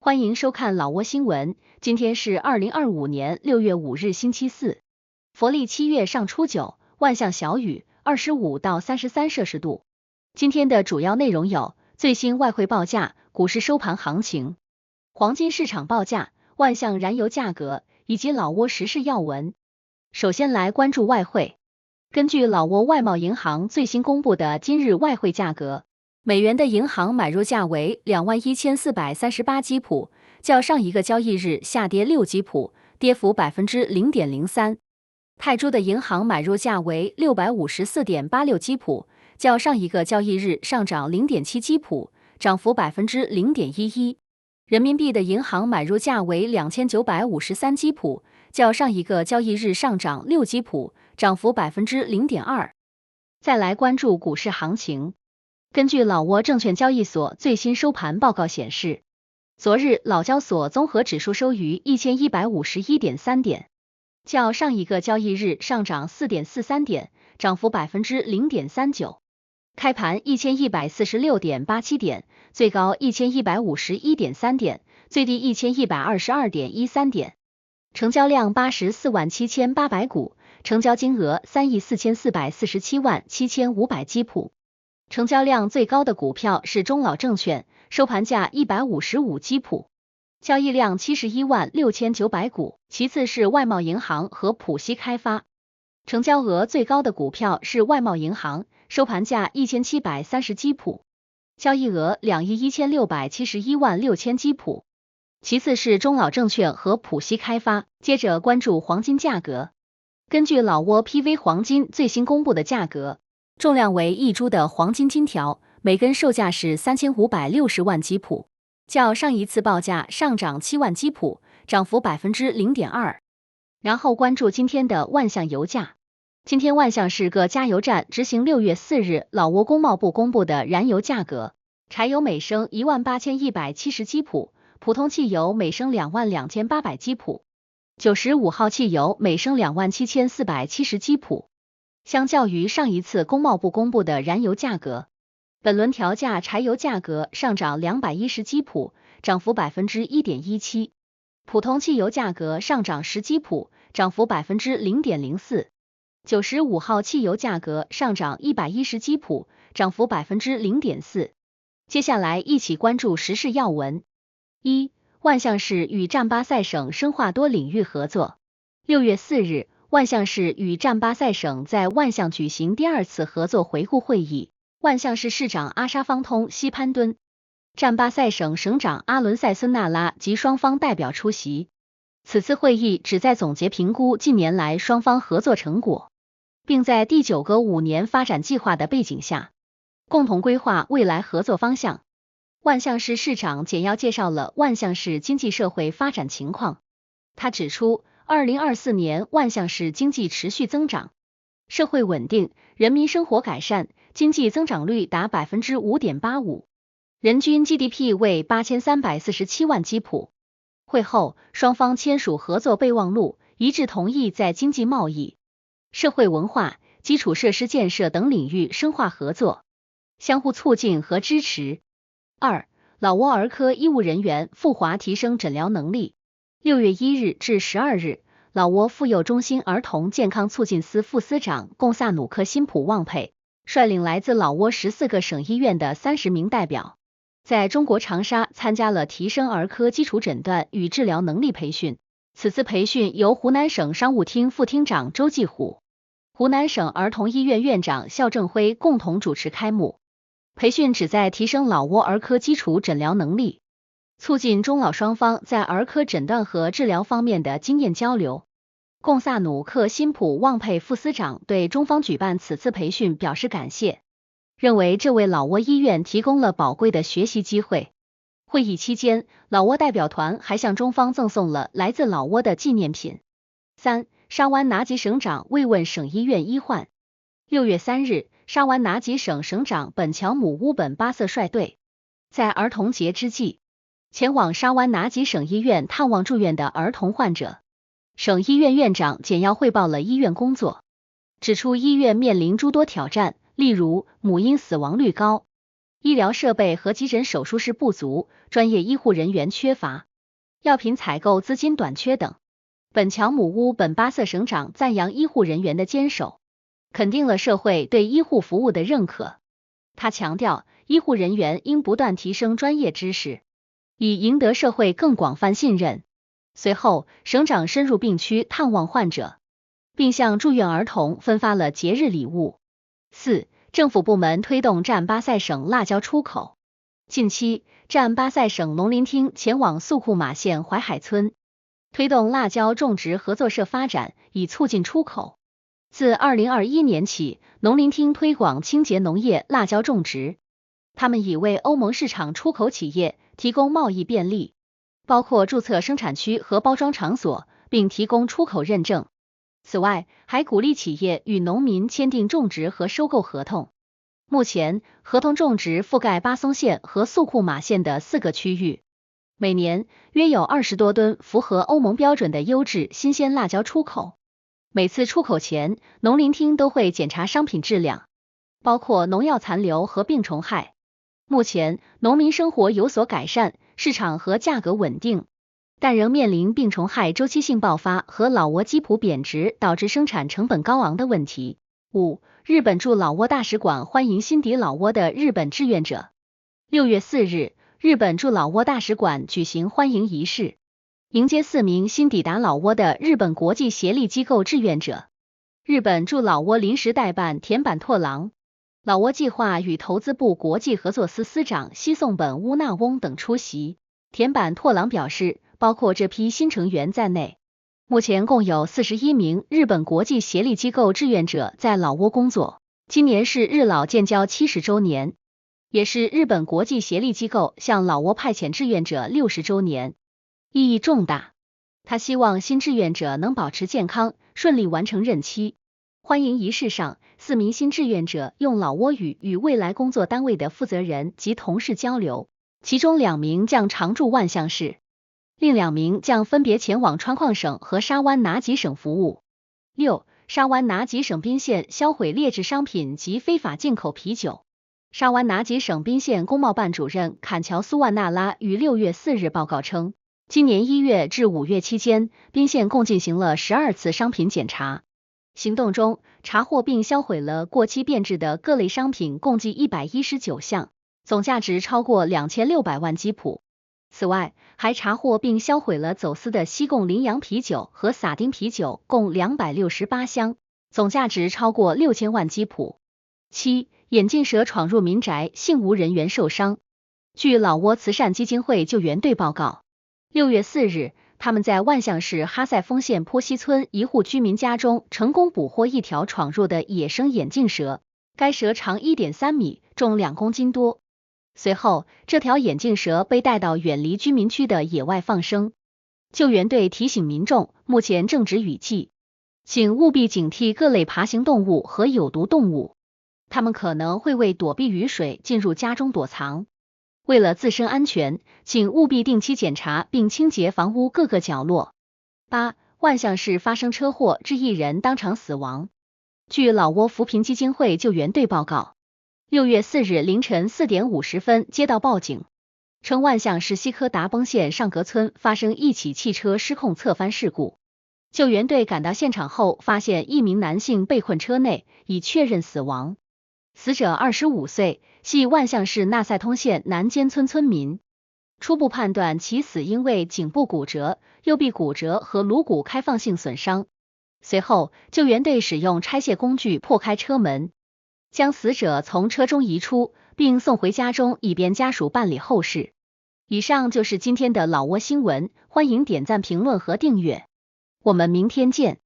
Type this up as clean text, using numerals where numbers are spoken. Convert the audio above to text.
欢迎收看老挝新闻，今天是2025年6月5日星期四，佛历7月上初9，万象小雨，25到33摄氏度。今天的主要内容有：最新外汇报价、股市收盘行情、黄金市场报价、万象燃油价格以及老挝时事要闻。首先来关注外汇。根据老挝外贸银行最新公布的今日外汇价格，美元的银行买入价为21,438基普，较上一个交易日下跌6基普，跌幅0.03%。泰铢的银行买入价为654.86基普，较上一个交易日上涨0.7基普，涨幅0.11%。人民币的银行买入价为2953基普，较上一个交易日上涨6基普，涨幅0.2%。再来关注股市行情。根据老挝证券交易所最新收盘报告显示，昨日老交所综合指数收于1151.3点，较上一个交易日上涨4.43点，涨幅0.39%。开盘1146.87点，最高1151.3点，最低1122.13点。成交量847800股，成交金额344477500基普。成交量最高的股票是中老证券，收盘价155基普，交易量716900股，其次是外贸银行和浦西开发。成交额最高的股票是外贸银行，收盘价1730基普，交易额216716000基普，其次是中老证券和浦西开发。接着关注黄金价格。根据老挝 PV 黄金最新公布的价格，重量为1株的黄金金条，每根售价是3560万基普，较上一次报价上涨7万基普，涨幅0.2%。然后关注今天的万象油价。今天万象市各加油站执行6月4日老挝工贸部公布的燃油价格，柴油每升18170基普，普通汽油每升22800基普，95号汽油每升27470基普。相较于上一次工贸部公布的燃油价格，本轮调价柴油价格上涨210基普，涨幅1.17%，普通汽油价格上涨10基普，涨幅0.04%。95号汽油价格上涨110基普，涨幅0.4%。接下来一起关注时事要闻。1. 万象市与占巴塞省深化多领域合作。6月4日，万象市与占巴塞省在万象举行第2次合作回顾会议，万象市市长阿沙方通西潘敦、占巴塞省省长阿伦塞孙纳拉及双方代表出席。此次会议旨在总结评估近年来双方合作成果，并在第9个5年发展计划的背景下，共同规划未来合作方向。万象市市长简要介绍了万象市经济社会发展情况。他指出，2024年万象市经济持续增长，社会稳定，人民生活改善，经济增长率达5.85%，人均 GDP 为8347万基普。会后，双方签署合作备忘录，一致同意在经济贸易、社会文化、基础设施建设等领域深化合作，相互促进和支持。2. 老挝儿科医务人员赴华提升诊疗能力。6月1日至12日，老挝妇幼中心儿童健康促进司副司长贡萨努克辛普旺佩率领来自老挝14个省医院的30名代表，在中国长沙参加了提升儿科基础诊断与治疗能力培训。此次培训由湖南省商务厅副厅长周继虎、湖南省儿童医院院长肖正辉共同主持开幕。培训旨在提升老挝儿科基础诊疗能力，促进中老双方在儿科诊断和治疗方面的经验交流。贡萨努克辛普旺佩副司长对中方举办此次培训表示感谢，认为这为老挝医院提供了宝贵的学习机会。会议期间，老挝代表团还向中方赠送了来自老挝的纪念品。3. 沙湾拿吉省长慰问省医院医患。6月3日，沙湾拿吉省省长本乔姆乌本巴瑟率队在儿童节之际，前往沙湾拿吉省医院探望住院的儿童患者。省医院院长简要汇报了医院工作，指出医院面临诸多挑战，例如母婴死亡率高、医疗设备和急诊手术室不足，专业医护人员缺乏，药品采购资金短缺等。本乔姆乌本巴瑟省长赞扬医护人员的坚守，肯定了社会对医护服务的认可。他强调，医护人员应不断提升专业知识，以赢得社会更广泛信任。随后，省长深入病区探望患者，并向住院儿童分发了节日礼物。4. 政府部门推动占巴塞省辣椒出口。近期，占巴塞省农林厅前往素库马县淮海村，推动辣椒种植合作社发展，以促进出口。自2021年起，农林厅推广清洁农业辣椒种植，他们已为欧盟市场出口企业提供贸易便利，包括注册生产区和包装场所，并提供出口认证。此外，还鼓励企业与农民签订种植和收购合同。目前，合同种植覆盖巴松县和素库马县的4个区域，每年约有20多吨符合欧盟标准的优质新鲜辣椒出口。每次出口前，农林厅都会检查商品质量，包括农药残留和病虫害。目前，农民生活有所改善，市场和价格稳定，但仍面临病虫害周期性爆发和老挝基普贬值导致生产成本高昂的问题。5. 日本驻老挝大使馆欢迎新抵老挝的日本志愿者。6月4日，日本驻老挝大使馆举行欢迎仪式，迎接4名新抵达老挝的日本国际协力机构志愿者。日本驻老挝临时代办田坂拓郎、老挝计划与投资部国际合作司司长西颂本乌纳翁等出席。田坂拓郎表示，包括这批新成员在内，目前共有41名日本国际协力机构志愿者在老挝工作。今年是日老建交70周年，也是日本国际协力机构向老挝派遣志愿者60周年，意义重大。他希望新志愿者能保持健康，顺利完成任期。欢迎仪式上，4名新志愿者用老挝语与未来工作单位的负责人及同事交流，其中2名将常驻万象市，另2名将分别前往川矿省和沙湾拿吉省服务。6. 沙湾拿吉省宾县销毁劣质商品及非法进口啤酒。沙湾拿吉省宾县工贸办主任坎乔苏万纳拉于6月4日报告称，今年1月至5月期间，宾县共进行了12次商品检查，行动中查获并销毁了过期变质的各类商品共计119项，总价值超过2600万基普。此外，还查获并销毁了走私的西贡羚羊啤酒和撒丁啤酒共268箱，总价值超过6000万基普。7. 眼镜蛇闯入民宅，幸无人员受伤。据老挝慈善基金会救援队报告，6月4日，他们在万象市哈塞丰县坡西村一户居民家中成功捕获一条闯入的野生眼镜蛇，该蛇长 1.3 米，重2公斤多。随后，这条眼镜蛇被带到远离居民区的野外放生。救援队提醒民众，目前正值雨季，请务必警惕各类爬行动物和有毒动物，它们可能会为躲避雨水进入家中躲藏。为了自身安全，请务必定期检查并清洁房屋各个角落。8. 万象市发生车祸致1人当场死亡。据老挝扶贫基金会救援队报告，6月4日凌晨4点50分接到报警，称万象市西科达崩县上格村发生一起汽车失控侧翻事故。救援队赶到现场后，发现1名男性被困车内，已确认死亡。死者25岁，系万象市纳赛通县南尖村村民。初步判断其死因为颈部骨折、右臂骨折和颅骨开放性损伤。随后，救援队使用拆卸工具破开车门，将死者从车中移出，并送回家中，以便家属办理后事。以上就是今天的老挝新闻，欢迎点赞、评论和订阅，我们明天见。